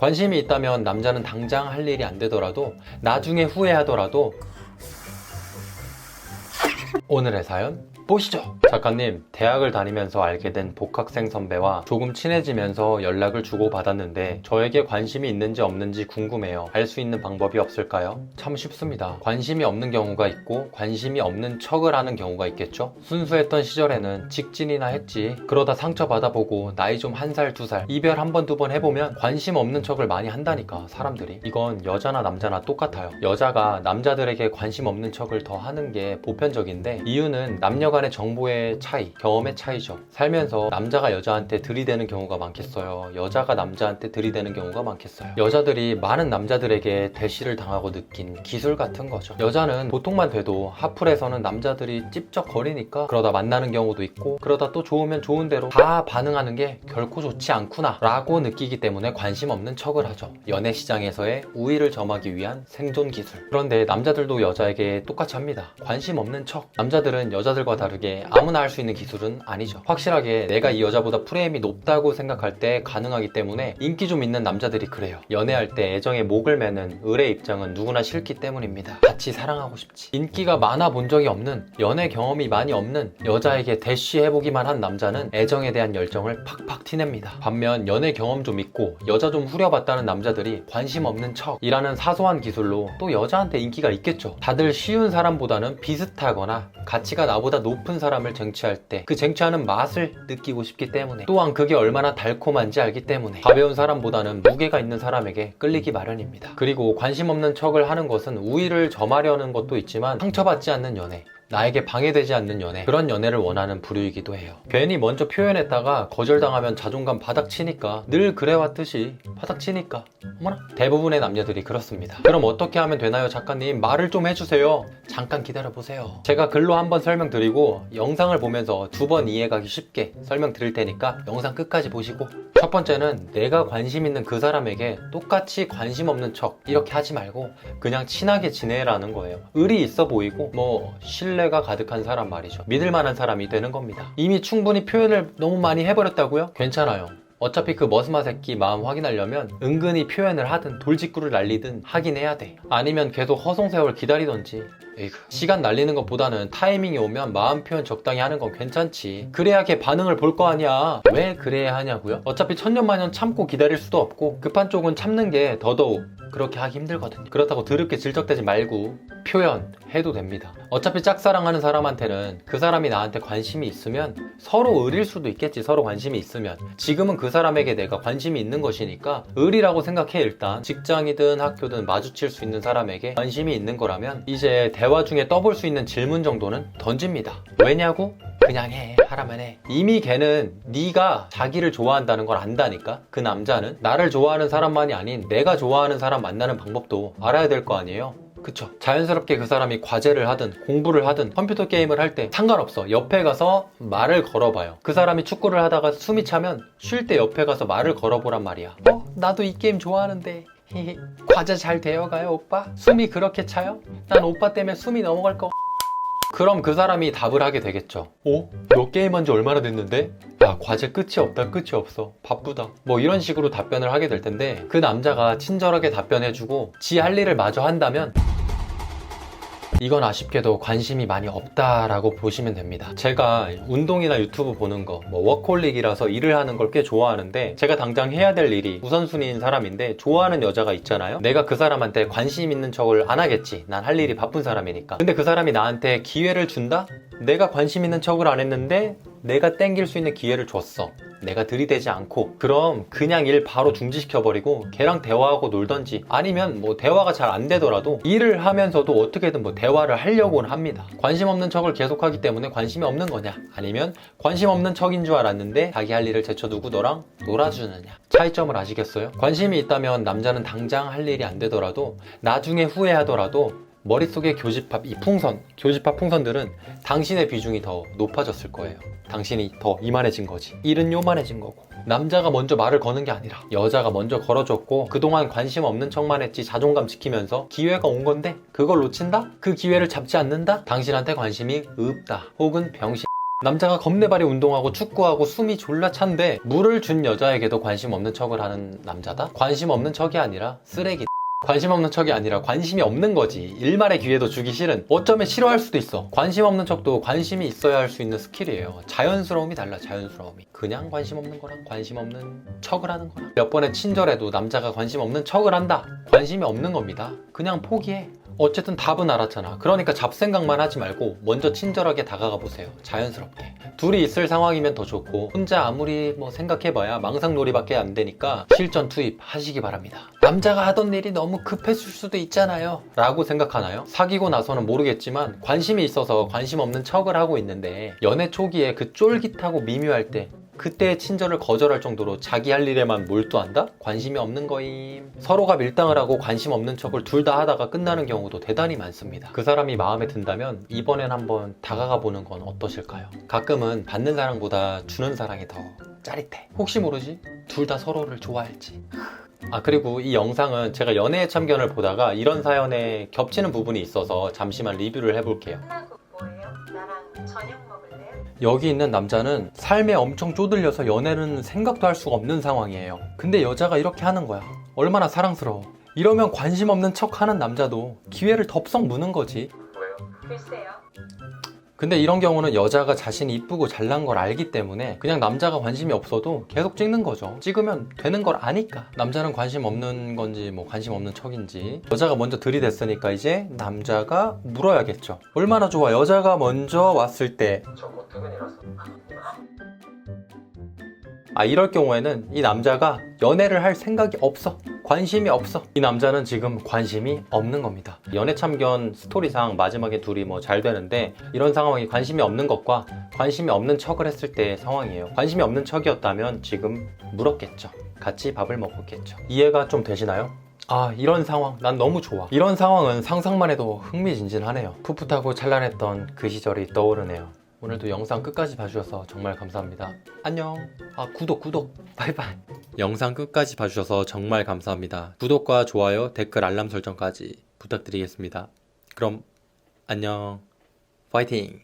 관심이 있다면 남자는 당장 할 일이 안 되더라도 나중에 후회하더라도 오늘의 사연 보시죠. 작가님, 대학을 다니면서 알게 된 복학생 선배와 조금 친해지면서 연락을 주고받았는데 저에게 관심이 있는지 없는지 궁금해요. 알 수 있는 방법이 없을까요? 참 쉽습니다. 관심이 없는 경우가 있고 관심이 없는 척을 하는 경우가 있겠죠? 순수했던 시절에는 직진이나 했지. 그러다 상처받아보고 나이 좀 1살, 2살 이별 한 번, 두 번 해보면 관심 없는 척을 많이 한다니까, 사람들이. 이건 여자나 남자나 똑같아요. 여자가 남자들에게 관심 없는 척을 더 하는 게 보편적인데 이유는 남녀 간의 정보의 차이, 경험의 차이죠. 살면서 남자가 여자한테 들이대는 경우가 많겠어요? 여자가 남자한테 들이대는 경우가 많겠어요? 여자들이 많은 남자들에게 대시를 당하고 느낀 기술 같은 거죠. 여자는 보통만 돼도 하플에서는 남자들이 찝쩍거리니까 그러다 만나는 경우도 있고 그러다 또 좋으면 좋은 대로 다 반응하는 게 결코 좋지 않구나 라고 느끼기 때문에 관심 없는 척을 하죠. 연애 시장에서의 우위를 점하기 위한 생존 기술. 그런데 남자들도 여자에게 똑같이 합니다. 관심 없는 척. 남자들은 여자들과 다르게 아무나 할 수 있는 기술은 아니죠. 확실하게 내가 이 여자보다 프레임이 높다고 생각할 때 가능하기 때문에 인기 좀 있는 남자들이 그래요. 연애할 때 애정에 목을 매는 을의 입장은 누구나 싫기 때문입니다. 같이 사랑하고 싶지. 인기가 많아 본 적이 없는, 연애 경험이 많이 없는 여자에게 대쉬해보기만 한 남자는 애정에 대한 열정을 팍팍 티냅니다. 반면 연애 경험 좀 있고 여자 좀 후려봤다는 남자들이 관심 없는 척이라는 사소한 기술로 또 여자한테 인기가 있겠죠. 다들 쉬운 사람보다는 비슷하거나 가치가 나보다 높은 사람을 쟁취할 때 그 쟁취하는 맛을 느끼고 싶기 때문에, 또한 그게 얼마나 달콤한지 알기 때문에 가벼운 사람보다는 무게가 있는 사람에게 끌리기 마련입니다. 그리고 관심 없는 척을 하는 것은 우위를 점하려는 것도 있지만 상처받지 않는 연애, 나에게 방해되지 않는 연애, 그런 연애를 원하는 부류이기도 해요. 괜히 먼저 표현했다가 거절당하면 자존감 바닥치니까, 늘 그래왔듯이 바닥치니까. 어머나, 대부분의 남녀들이 그렇습니다. 그럼 어떻게 하면 되나요, 작가님? 말을 좀 해주세요. 잠깐 기다려보세요. 제가 글로 한번 설명드리고 영상을 보면서 2번 이해가기 쉽게 설명드릴 테니까 영상 끝까지 보시고. 첫 번째는 내가 관심 있는 그 사람에게 똑같이 관심 없는 척 이렇게 하지 말고 그냥 친하게 지내라는 거예요. 의리 있어 보이고 신뢰가 가득한 사람 말이죠. 믿을 만한 사람이 되는 겁니다. 이미 충분히 표현을 너무 많이 해버렸다고요? 괜찮아요. 어차피 그 머스마 새끼 마음 확인하려면 은근히 표현을 하든 돌직구를 날리든 하긴 해야 돼. 아니면 계속 허송세월 기다리던지. 에이구, 시간 날리는 것보다는 타이밍이 오면 마음 표현 적당히 하는 건 괜찮지. 그래야 걔 반응을 볼 거 아니야. 왜 그래야 하냐고요? 어차피 천년만년 참고 기다릴 수도 없고 급한 쪽은 참는 게 더더욱 그렇게 하기 힘들거든요. 그렇다고 더럽게 질척대지 말고 표현해도 됩니다. 어차피 짝사랑하는 사람한테는 그 사람이 나한테 관심이 있으면 서로 을일 수도 있겠지. 서로 관심이 있으면. 지금은 그 사람에게 내가 관심이 있는 것이니까 을이라고 생각해. 일단 직장이든 학교든 마주칠 수 있는 사람에게 관심이 있는 거라면 이제 대화 중에 떠볼 수 있는 질문 정도는 던집니다. 왜냐고? 그냥 해. 하라면 해. 이미 걔는 네가 자기를 좋아한다는 걸 안다니까. 그 남자는 나를 좋아하는 사람만이 아닌 내가 좋아하는 사람 만나는 방법도 알아야 될 거 아니에요. 그쵸? 자연스럽게 그 사람이 과제를 하든 공부를 하든 컴퓨터 게임을 할 때 상관없어. 옆에 가서 말을 걸어봐요. 그 사람이 축구를 하다가 숨이 차면 쉴 때 옆에 가서 말을 걸어보란 말이야. 나도 이 게임 좋아하는데 과제 잘 되어가요 오빠? 숨이 그렇게 차요? 난 오빠 때문에 숨이 넘어갈 거. 그럼 그 사람이 답을 하게 되겠죠. 너 게임한 지 얼마나 됐는데? 야, 과제 끝이 없다. 끝이 없어. 바쁘다. 이런 식으로 답변을 하게 될 텐데, 그 남자가 친절하게 답변해주고 지 할 일을 마저 한다면 이건 아쉽게도 관심이 많이 없다라고 보시면 됩니다. 제가 운동이나 유튜브 보는 거, 워커홀릭이라서 일을 하는 걸 꽤 좋아하는데, 제가 당장 해야 될 일이 우선순위인 사람인데 좋아하는 여자가 있잖아요. 내가 그 사람한테 관심 있는 척을 안 하겠지. 난 할 일이 바쁜 사람이니까. 근데 그 사람이 나한테 기회를 준다? 내가 관심 있는 척을 안 했는데 내가 땡길 수 있는 기회를 줬어. 내가 들이대지 않고. 그럼 그냥 일 바로 중지시켜버리고 걔랑 대화하고 놀던지, 아니면 대화가 잘 안 되더라도 일을 하면서도 어떻게든 대화를 하려고는 합니다. 관심 없는 척을 계속하기 때문에 관심이 없는 거냐, 아니면 관심 없는 척인 줄 알았는데 자기 할 일을 제쳐두고 너랑 놀아주느냐. 차이점을 아시겠어요? 관심이 있다면 남자는 당장 할 일이 안 되더라도 나중에 후회하더라도 머릿속에 교집합, 교집합 풍선들은 당신의 비중이 더 높아졌을 거예요. 당신이 더 이만해진 거지. 일은 요만해진 거고. 남자가 먼저 말을 거는 게 아니라 여자가 먼저 걸어줬고 그동안 관심 없는 척만 했지 자존감 지키면서 기회가 온 건데 그걸 놓친다? 그 기회를 잡지 않는다? 당신한테 관심이 없다. 혹은 병신 남자가 겁내발이 운동하고 축구하고 숨이 졸라 찬데 물을 준 여자에게도 관심 없는 척을 하는 남자다? 관심 없는 척이 아니라 쓰레기. 관심 없는 척이 아니라 관심이 없는 거지. 일말의 기회도 주기 싫은. 어쩌면 싫어할 수도 있어. 관심 없는 척도 관심이 있어야 할 수 있는 스킬이에요. 자연스러움이 달라, 자연스러움이. 그냥 관심 없는 거랑 관심 없는 척을 하는 거랑. 몇 번의 친절에도 남자가 관심 없는 척을 한다. 관심이 없는 겁니다. 그냥 포기해. 어쨌든 답은 알았잖아. 그러니까 잡생각만 하지 말고 먼저 친절하게 다가가 보세요. 자연스럽게. 둘이 있을 상황이면 더 좋고 혼자 아무리 뭐 생각해봐야 망상놀이밖에 안 되니까 실전 투입하시기 바랍니다. 남자가 하던 일이 너무 급했을 수도 있잖아요 라고 생각하나요? 사귀고 나서는 모르겠지만 관심이 있어서 관심 없는 척을 하고 있는데 연애 초기에 그 쫄깃하고 미묘할 때 그때의 친절을 거절할 정도로 자기 할 일에만 몰두한다? 관심이 없는 거임. 서로가 밀당을 하고 관심 없는 척을 둘 다 하다가 끝나는 경우도 대단히 많습니다. 그 사람이 마음에 든다면 이번엔 한번 다가가 보는 건 어떠실까요? 가끔은 받는 사랑보다 주는 사랑이 더 짜릿해. 혹시 모르지? 둘 다 서로를 좋아할지. 그리고 이 영상은 제가 연애의 참견을 보다가 이런 사연에 겹치는 부분이 있어서 잠시만 리뷰를 해볼게요. 끝나고 뭐예요? 나랑 저녁 먹을래요? 여기 있는 남자는 삶에 엄청 쪼들려서 연애는 생각도 할 수가 없는 상황이에요. 근데 여자가 이렇게 하는 거야. 얼마나 사랑스러워. 이러면 관심 없는 척 하는 남자도 기회를 덥석 무는 거지. 왜요? 글쎄요. 근데 이런 경우는 여자가 자신이 이쁘고 잘난 걸 알기 때문에 그냥 남자가 관심이 없어도 계속 찍는 거죠. 찍으면 되는 걸 아니까. 남자는 관심 없는 건지 뭐 관심 없는 척인지. 여자가 먼저 들이댔으니까 이제 남자가 물어야겠죠. 얼마나 좋아. 여자가 먼저 왔을 때. 저 곧 퇴근이라서. 이럴 경우에는 이 남자가 연애를 할 생각이 없어. 관심이 없어. 이 남자는 지금 관심이 없는 겁니다. 연애 참견 스토리상 마지막에 둘이 뭐 잘 되는데 이런 상황이 관심이 없는 것과 관심이 없는 척을 했을 때의 상황이에요. 관심이 없는 척이었다면 지금 물었겠죠. 같이 밥을 먹었겠죠. 이해가 좀 되시나요? 이런 상황 난 너무 좋아. 이런 상황은 상상만 해도 흥미진진하네요. 풋풋하고 찬란했던 그 시절이 떠오르네요. 오늘도 영상 끝까지 봐주셔서 정말 감사합니다. 안녕. 구독. 바이바이. 영상 끝까지 봐주셔서 정말 감사합니다. 구독과 좋아요, 댓글, 알람 설정까지 부탁드리겠습니다. 그럼 안녕. 파이팅.